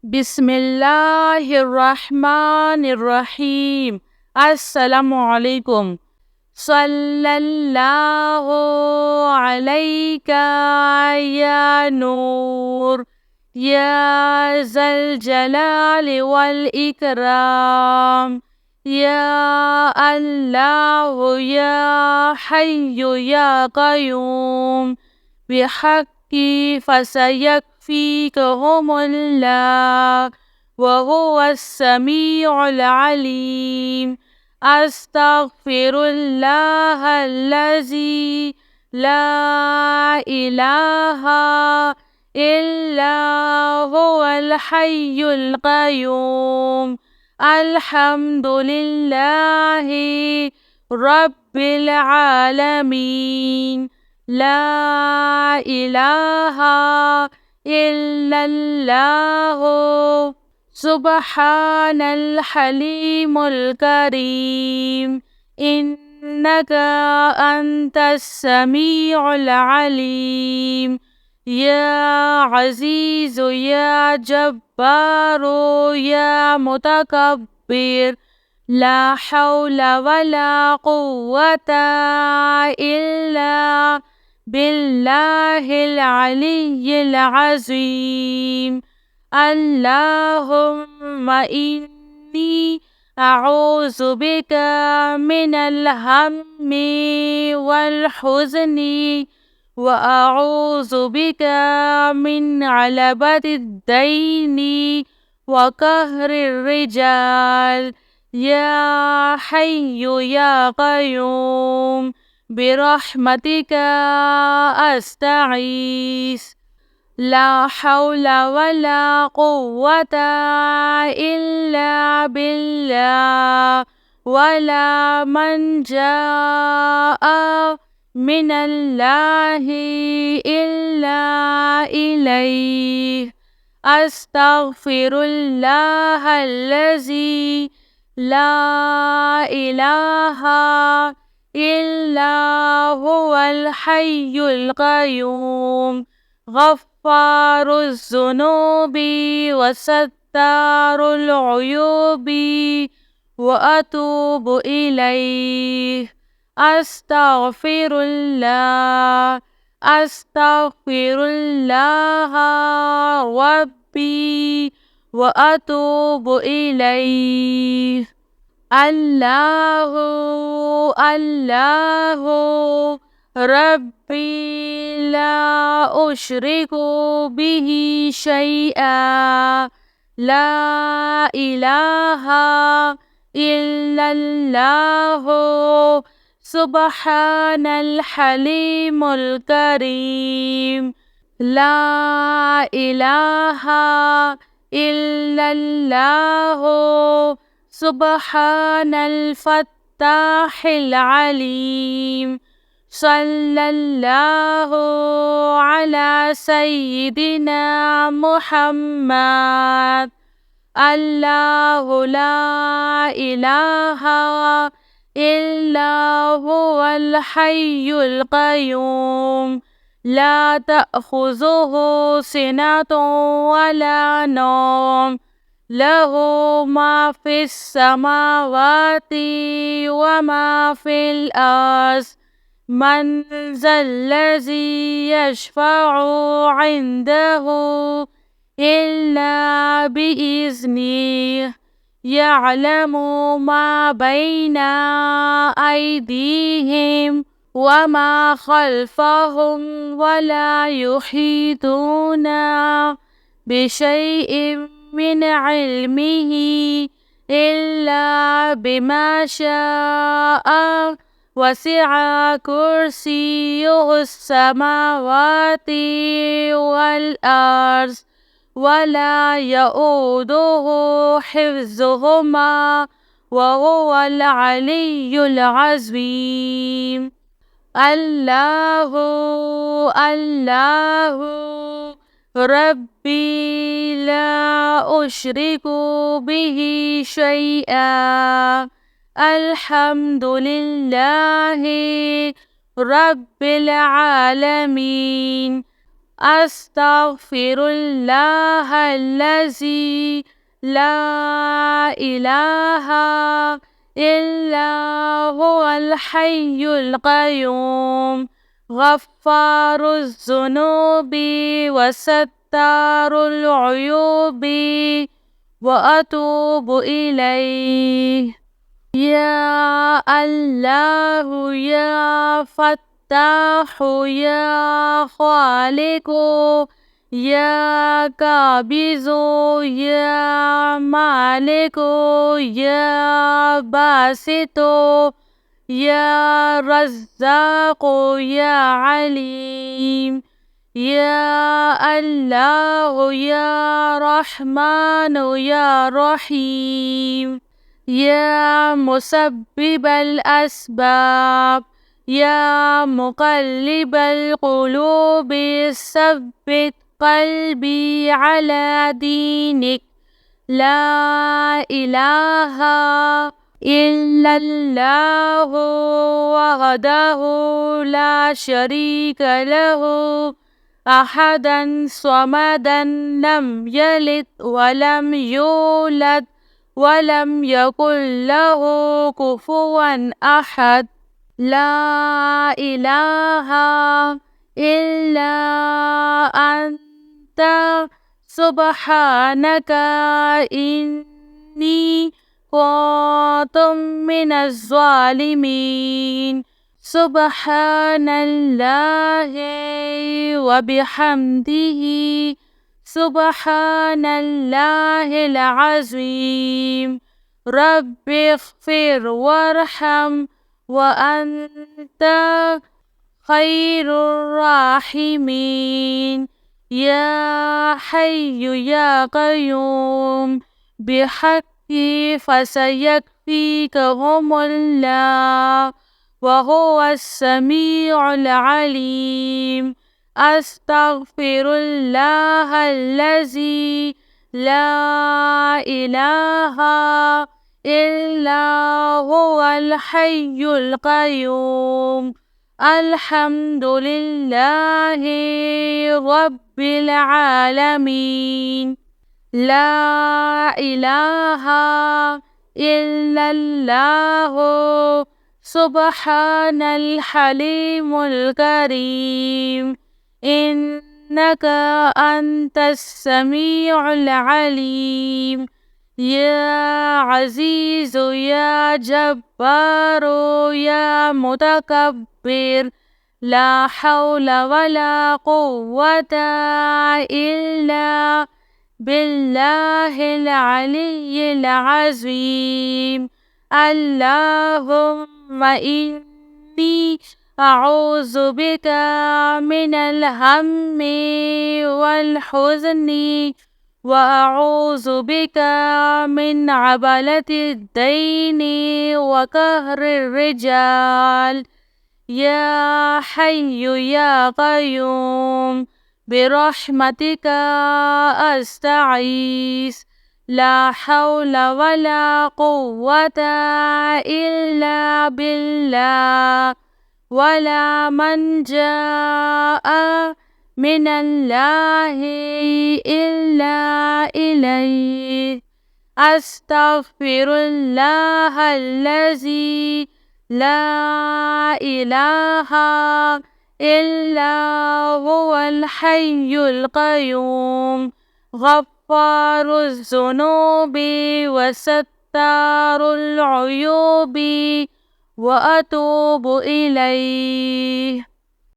बिस्मिल्लाहिर्रहमानिर्रहीम। अस्सलामुअलैकुम। सल्लल्लाहु अलैका या नूर या ज़ल जलाल वल इकराम। या अल्लाह या हय्यु या क़य्यूम बिहक़्क़ि फसयकफ़ीकहुमुल्लाह वहुवस्समीउल अलीम। अस्तग़फ़िरुल्लाहल्लज़ी ला इलाहा इल्ला हुवल हय्युल क़य्यूम। अल्हम्दुलिल्लाहि रब्बिल आलमीन। ला इलाहा इल्लल्लाहु सुब्हानल हलीमुल करीम। इन्नका अंतस समीउल अलीम। या अज़ीज़ु या जब्बारू या मुतकब्बिर। ला हौला वला कुव्वता इल्ला बिल्लाहिल अलिय्यिल अज़ीम। अल्लाहुम्मा इन्नी अऊज़ु बिका मिनल हम्मी वल हुज़्नी व अऊज़ु बिका मिन गलबतिद दैनी व कहरिर रिजाल। या हय्यु या क़य्यूम बिरहमतिका अस्तगीस। ला हौला वला कुव्वता इल्ला बिल्लाह। वला मल्जाअ मिनल्लाहि इल्ला इलैहि। अस्तग़फिरुल्लाहल्लज़ी ला इलाहा इल्ला हुवल हय्युल क़य्यूम। गफ़्फ़ारुज़्ज़ुनूबि व सत्तारुल उयूबि व अतूबु इलैहि। अस्तग़फिरुल्लाह रब्बी व अतूबु इलैहि। अल्लाहु अल्लाहु रब्बी ला उश्रिकु बिही शैआ। ला इलाहा इल्लल्लाहु सुब्हानल हलीमुल करीम। ला इलाहा इल्लल्लाहु सुब्हानल फ़त्ताहिल अलीम। सल्लल्लाहु अला सय्यिदिना मुहम्मद। अल्लाहु ला इलाहा इल्ला हुवल हय्युल क़य्यूम। ला तअख़ुज़ुहु सिनतुन वला नौम। लहु मा फ़िस समावाति व मा फ़िल अर्ज़। मन ज़ल्लज़ी यशफ़अु इंदहु इल्ला बिइज़्निहि। यअलमु मा बैना अयदीहिम व मा ख़ल्फ़हुम वला युहीतूना बिशैइन मिन इल्मिही इल्ला बिमा शाअ। वसिअ कुर्सियुहुस समावाति वल अर्ज़ वला यऊदुहु हिफ्ज़ुहुमा व हुवल अलिय्युल अज़ीम। अल्लाहु अल्लाहु रब्बी ला उश्रिकु बिही शैआ। अल्हम्दुलिल्लाहि रब्बिल आलमीन। أستغفر الله الذي لا إله إلا هو الحي القيوم غفار الذنوب وستار العيوب وأتوب إليه. يا الله يا فتاح يا خالق يا قابض يا مالك يا باسط يا رزاق يا عليم. يا الله يا رحمن يا رحيم. يا مسبب الأسباب يا مقلب القلوب ثبت قلبي على دينك. لا إله إلا الله وحده لا شريك له أحدا صمدا لم يلد ولم يولد ولم يكن له كفوا أحد. لا إله إلا أنت سبحانك إني كنت من الظالمين. سبحان الله وبحمده سبحان الله العظيم. رب اغفر وارحم وأنت خير الراحمين. يا حي يا قيوم بحقي فسيكفيكهم الله وهو السميع العليم. أستغفر الله الذي لا إله إلا هو الحي القيوم. الحمد لله رب العالمين. لا إله إلا الله سبحان الحليم الكريم. إنك أنت السميع العليم. يا عزيز يا جبار يا متكبر لا حول ولا قوة إلا بالله العلي العظيم. اللهم إني أعوذ بك من الهم والحزن وأعوذ بك من عبلة الدين وقهر الرجال. يا حي يا قيوم برحمتك أستعيذ. لا حول ولا قوة إلا بالله ولا منجا من الله إلا إليه. أستغفر الله الذي لا إله إلا هو الحي القيوم غفار الذنوب وستار العيوب وأتوب إليه.